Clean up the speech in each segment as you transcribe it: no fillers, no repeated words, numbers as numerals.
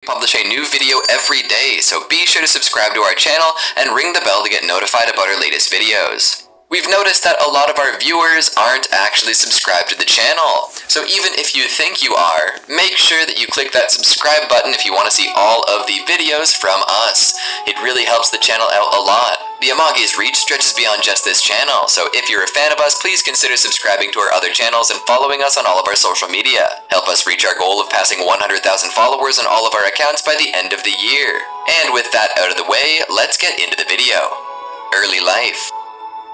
Publish a new video every day, so be sure to subscribe to our channel and ring the bell to get notified about our latest videos. We've noticed that a lot of our viewers aren't actually subscribed to the channel, so even if you think you are, make sure that you click that subscribe button if you want to see all of the videos from us. It really helps the channel out a lot. The Amagi's reach stretches beyond just this channel, so if you're a fan of us, please consider subscribing to our other channels and following us on all of our social media. Help us reach our goal of passing 100,000 followers on all of our accounts by the end of the year. And with that out of the way, let's get into the video. Early life.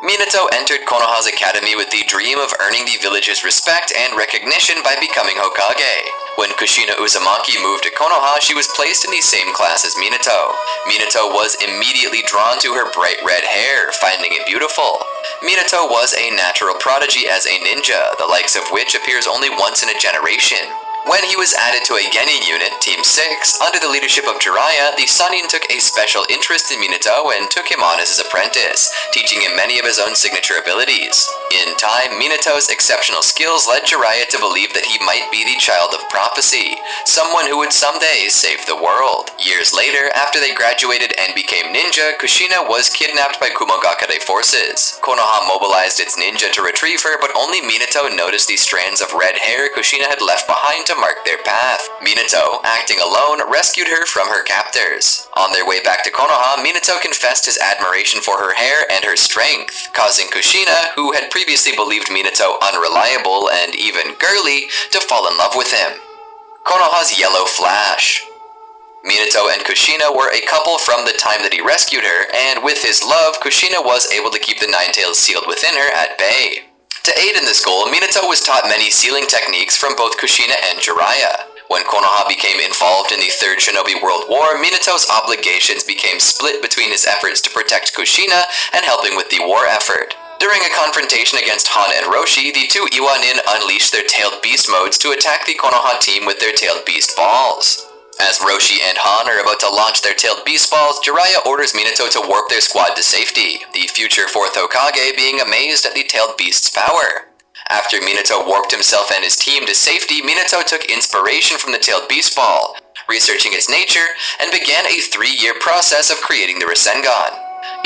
Minato entered Konoha's academy with the dream of earning the village's respect and recognition by becoming Hokage. When Kushina Uzumaki moved to Konoha, she was placed in the same class as Minato. Minato was immediately drawn to her bright red hair, finding it beautiful. Minato was a natural prodigy as a ninja, the likes of which appears only once in a generation. When he was added to a Geni unit, Team 6, under the leadership of Jiraiya, the Sannin took a special interest in Minato and took him on as his apprentice, teaching him many of his own signature abilities. In time, Minato's exceptional skills led Jiraiya to believe that he might be the child of prophecy, someone who would someday save the world. Years later, after they graduated and became ninja, Kushina was kidnapped by Kumogakure forces. Konoha mobilized its ninja to retrieve her, but only Minato noticed the strands of red hair Kushina had left behind to mark their path. Minato, acting alone, rescued her from her captors. On their way back to Konoha, Minato confessed his admiration for her hair and her strength, causing Kushina, who had previously believed Minato unreliable and even girly, to fall in love with him. Konoha's Yellow Flash. Minato and Kushina were a couple from the time that he rescued her, and with his love, Kushina was able to keep the Nine Tails sealed within her at bay. To aid in this goal, Minato was taught many sealing techniques from both Kushina and Jiraiya. When Konoha became involved in the Third Shinobi World War, Minato's obligations became split between his efforts to protect Kushina and helping with the war effort. During a confrontation against Han and Roshi, the two Iwanin unleashed their tailed beast modes to attack the Konoha team with their tailed beast balls. As Roshi and Han are about to launch their tailed beast balls, Jiraiya orders Minato to warp their squad to safety, the future 4th Hokage being amazed at the tailed beast's power. After Minato warped himself and his team to safety, Minato took inspiration from the tailed beast ball, researching its nature, and began a 3-year process of creating the Rasengan.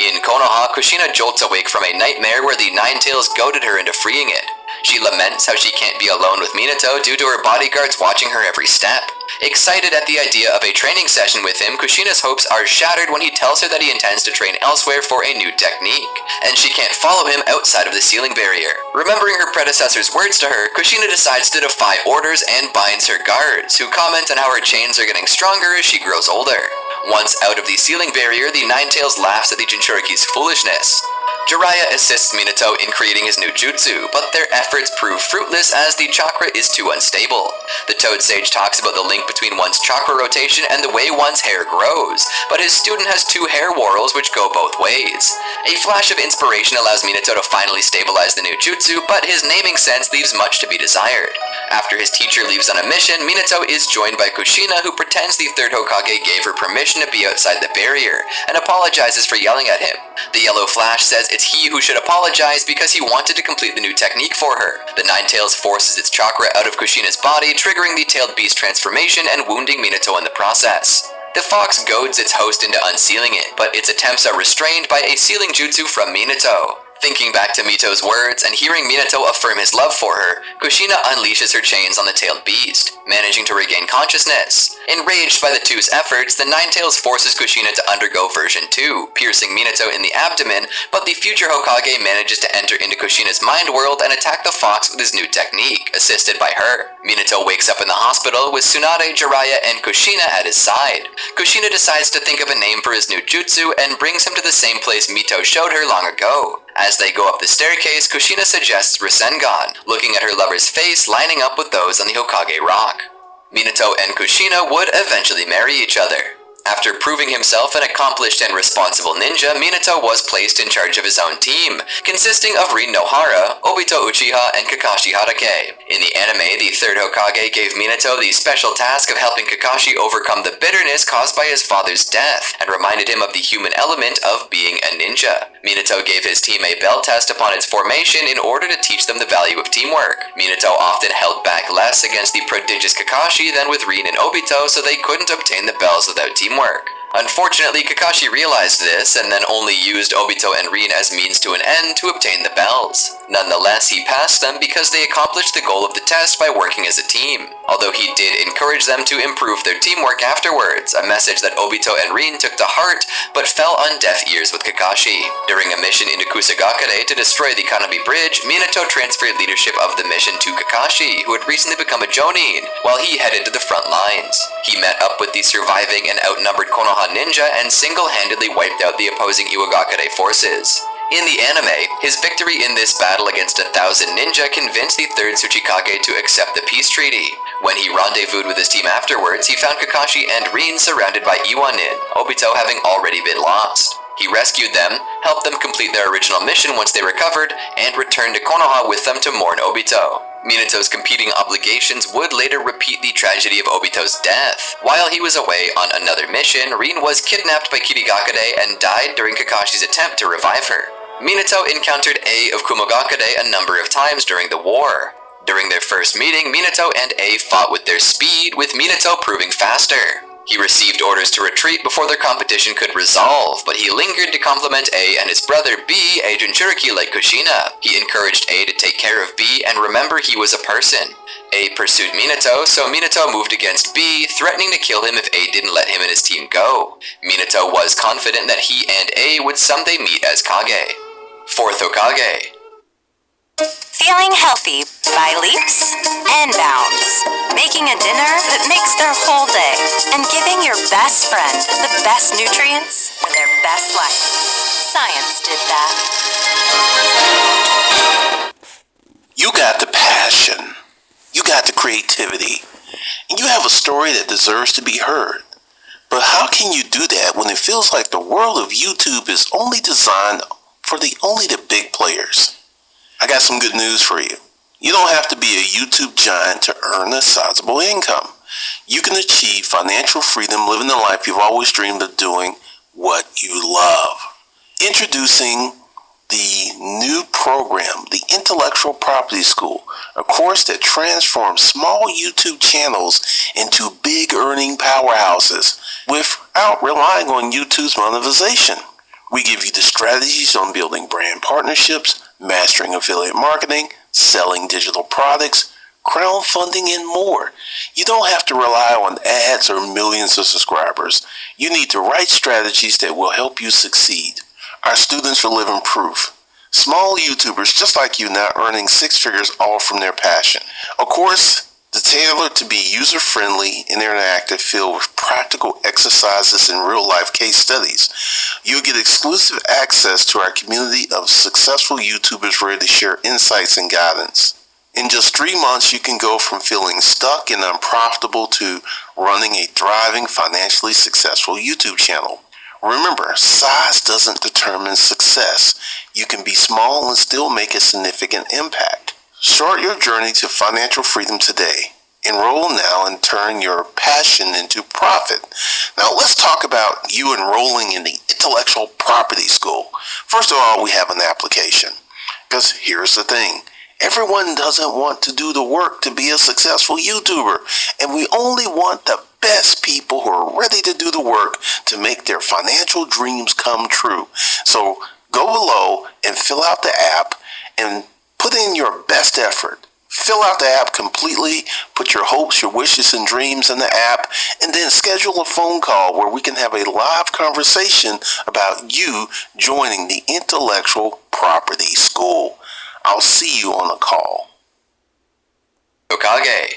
In Konoha, Kushina jolts awake from a nightmare where the Nine Tails goaded her into freeing it. She laments how she can't be alone with Minato due to her bodyguards watching her every step. Excited at the idea of a training session with him, Kushina's hopes are shattered when he tells her that he intends to train elsewhere for a new technique, and she can't follow him outside of the sealing barrier. Remembering her predecessor's words to her, Kushina decides to defy orders and binds her guards, who comment on how her chains are getting stronger as she grows older. Once out of the sealing barrier, the Nine Tails laughs at the Jinchuriki's foolishness. Jiraiya assists Minato in creating his new jutsu, but their efforts prove fruitless as the chakra is too unstable. The Toad Sage talks about the link between one's chakra rotation and the way one's hair grows, but his student has 2 hair whorls which go both ways. A flash of inspiration allows Minato to finally stabilize the new jutsu, but his naming sense leaves much to be desired. After his teacher leaves on a mission, Minato is joined by Kushina, who pretends the 3rd Hokage gave her permission to be outside the barrier, and apologizes for yelling at him. The Yellow Flash says it's he who should apologize because he wanted to complete the new technique for her. The Nine Tails forces its chakra out of Kushina's body, triggering the tailed beast transformation and wounding Minato in the process. The fox goads its host into unsealing it, but its attempts are restrained by a sealing jutsu from Minato. Thinking back to Mito's words and hearing Minato affirm his love for her, Kushina unleashes her chains on the tailed beast, managing to regain consciousness. Enraged by the two's efforts, the Nine Tails forces Kushina to undergo version 2, piercing Minato in the abdomen, but the future Hokage manages to enter into Kushina's mind world and attack the fox with his new technique, assisted by her. Minato wakes up in the hospital with Tsunade, Jiraiya, and Kushina at his side. Kushina decides to think of a name for his new jutsu and brings him to the same place Mito showed her long ago. As they go up the staircase, Kushina suggests Rasengan, looking at her lover's face lining up with those on the Hokage rock. Minato and Kushina would eventually marry each other. After proving himself an accomplished and responsible ninja, Minato was placed in charge of his own team, consisting of Rin Nohara, Obito Uchiha, and Kakashi Hatake. In the anime, the third Hokage gave Minato the special task of helping Kakashi overcome the bitterness caused by his father's death, and reminded him of the human element of being a ninja. Minato gave his team a bell test upon its formation in order to teach them the value of teamwork. Minato often held back less against the prodigious Kakashi than with Rin and Obito, so they couldn't obtain the bells without teamwork. Unfortunately, Kakashi realized this and then only used Obito and Rin as means to an end to obtain the bells. Nonetheless, he passed them because they accomplished the goal of the test by working as a team. Although he did encourage them to improve their teamwork afterwards, a message that Obito and Rin took to heart but fell on deaf ears with Kakashi. During a mission into Kusagakure to destroy the Kanabi Bridge, Minato transferred leadership of the mission to Kakashi, who had recently become a Jonin, while he headed to the front lines. He met up with the surviving and outnumbered Konoha ninja and single-handedly wiped out the opposing Iwagakure forces. In the anime, his victory in this battle against 1,000 ninja convinced the 3rd Tsuchikage to accept the peace treaty. When he rendezvoused with his team afterwards, he found Kakashi and Rin surrounded by Iwanin, Obito having already been lost. He rescued them, helped them complete their original mission once they recovered, and returned to Konoha with them to mourn Obito. Minato's competing obligations would later repeat the tragedy of Obito's death. While he was away on another mission, Rin was kidnapped by Kirigakure and died during Kakashi's attempt to revive her. Minato encountered A of Kumogakure a number of times during the war. During their first meeting, Minato and A fought with their speed, with Minato proving faster. He received orders to retreat before their competition could resolve, but he lingered to compliment A and his brother B, a Jinchuriki like Kushina. He encouraged A to take care of B and remember he was a person. A pursued Minato, so Minato moved against B, threatening to kill him if A didn't let him and his team go. Minato was confident that he and A would someday meet as Kage. 4th Hokage. Feeling healthy by leaps and bounds. Making a dinner that makes their whole day. And giving your best friend the best nutrients for their best life. Science did that. You got the passion. You got the creativity. And you have a story that deserves to be heard. But how can you do that when it feels like the world of YouTube is only designed for only the big players? I got some good news for you. You don't have to be a YouTube giant to earn a sizable income. You can achieve financial freedom living the life you've always dreamed of doing, what you love. Introducing the new program, the Intellectual Property School, a course that transforms small YouTube channels into big earning powerhouses without relying on YouTube's monetization. We give you the strategies on building brand partnerships, mastering affiliate marketing, selling digital products, crowdfunding, and more. You don't have to rely on ads or millions of subscribers. You need the right strategies that will help you succeed. Our students are living proof. Small YouTubers just like you now earning 6 figures all from their passion. Of course, tailored to be user-friendly and interactive, filled with practical exercises and real-life case studies. You'll get exclusive access to our community of successful YouTubers ready to share insights and guidance. In just 3 months, you can go from feeling stuck and unprofitable to running a thriving, financially successful YouTube channel. Remember, size doesn't determine success. You can be small and still make a significant impact. Start your journey to financial freedom today. Enroll now and turn your passion into profit. Now let's talk about you enrolling in the Intellectual Property School. First of all, we have an application. Because here's the thing. Everyone doesn't want to do the work to be a successful YouTuber. And we only want the best people who are ready to do the work to make their financial dreams come true. So go below and fill out the app and put in your best effort. Fill out the app completely, put your hopes, your wishes, and dreams in the app, and then schedule a phone call where we can have a live conversation about you joining the Intellectual Property School. I'll see you on the call. Hokage.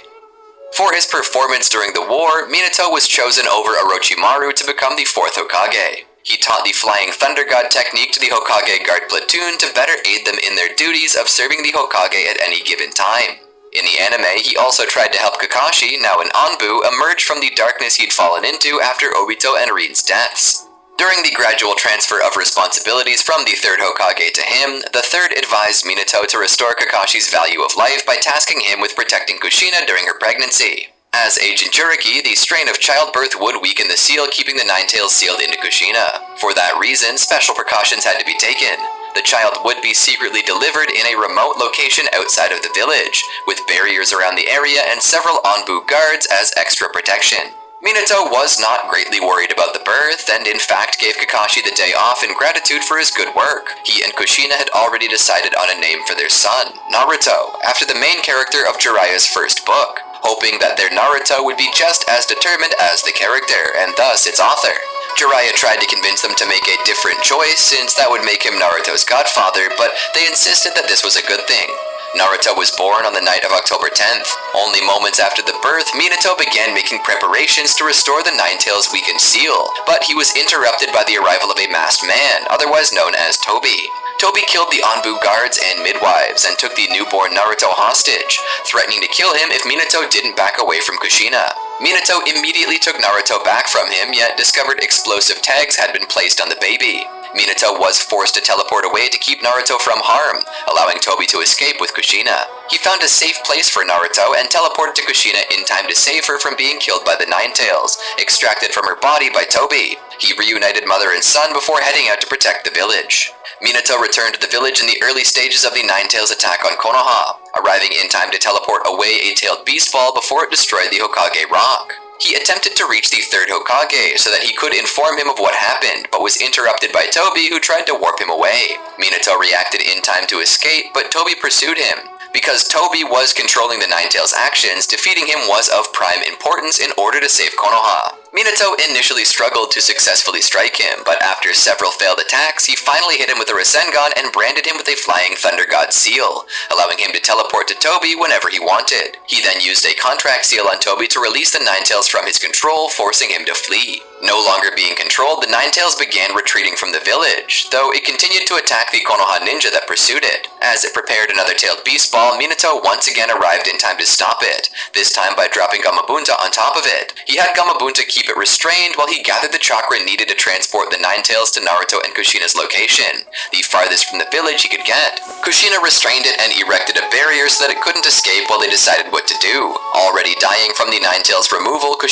For his performance during the war, Minato was chosen over Orochimaru to become the 4th Hokage. He taught the Flying Thunder God technique to the Hokage Guard platoon to better aid them in their duties of serving the Hokage at any given time. In the anime, he also tried to help Kakashi, now an Anbu, emerge from the darkness he'd fallen into after Obito and Rin's deaths. During the gradual transfer of responsibilities from the third Hokage to him, the third advised Minato to restore Kakashi's value of life by tasking him with protecting Kushina during her pregnancy. As a jinchuriki, the strain of childbirth would weaken the seal, keeping the Nine Tails sealed into Kushina. For that reason, special precautions had to be taken. The child would be secretly delivered in a remote location outside of the village, with barriers around the area and several Anbu guards as extra protection. Minato was not greatly worried about the birth, and in fact gave Kakashi the day off in gratitude for his good work. He and Kushina had already decided on a name for their son, Naruto, after the main character of Jiraiya's first book, hoping that their Naruto would be just as determined as the character, and thus its author. Jiraiya tried to convince them to make a different choice, since that would make him Naruto's godfather, but they insisted that this was a good thing. Naruto was born on the night of October 10th. Only moments after the birth, Minato began making preparations to restore the Nine Tails' weakened seal, but he was interrupted by the arrival of a masked man, otherwise known as Tobi. Tobi killed the Anbu guards and midwives and took the newborn Naruto hostage, threatening to kill him if Minato didn't back away from Kushina. Minato immediately took Naruto back from him, yet discovered explosive tags had been placed on the baby. Minato was forced to teleport away to keep Naruto from harm, allowing Tobi to escape with Kushina. He found a safe place for Naruto and teleported to Kushina in time to save her from being killed by the Nine Tails, extracted from her body by Tobi. He reunited mother and son before heading out to protect the village. Minato returned to the village in the early stages of the Nine Tails attack on Konoha, arriving in time to teleport away a tailed beast ball before it destroyed the Hokage rock. He attempted to reach the third Hokage so that he could inform him of what happened, but was interrupted by Tobi, who tried to warp him away. Minato reacted in time to escape, but Tobi pursued him. Because Tobi was controlling the Nine Tails' actions, defeating him was of prime importance in order to save Konoha. Minato initially struggled to successfully strike him, but after several failed attacks, he finally hit him with a Rasengan and branded him with a Flying Thunder God seal, allowing him to teleport to Tobi whenever he wanted. He then used a contract seal on Tobi to release the Nine Tails from his control, forcing him to flee. No longer being controlled, the Nine Tails began retreating from the village, though it continued to attack the Konoha ninja that pursued it. As it prepared another tailed beast ball, Minato once again arrived in time to stop it, this time by dropping Gamabunta on top of it. He had Gamabunta keep it restrained while he gathered the chakra needed to transport the Nine Tails to Naruto and Kushina's location, the farthest from the village he could get. Kushina restrained it and erected a barrier so that it couldn't escape while they decided what to do. Already dying from the Nine Tails' removal, Kushina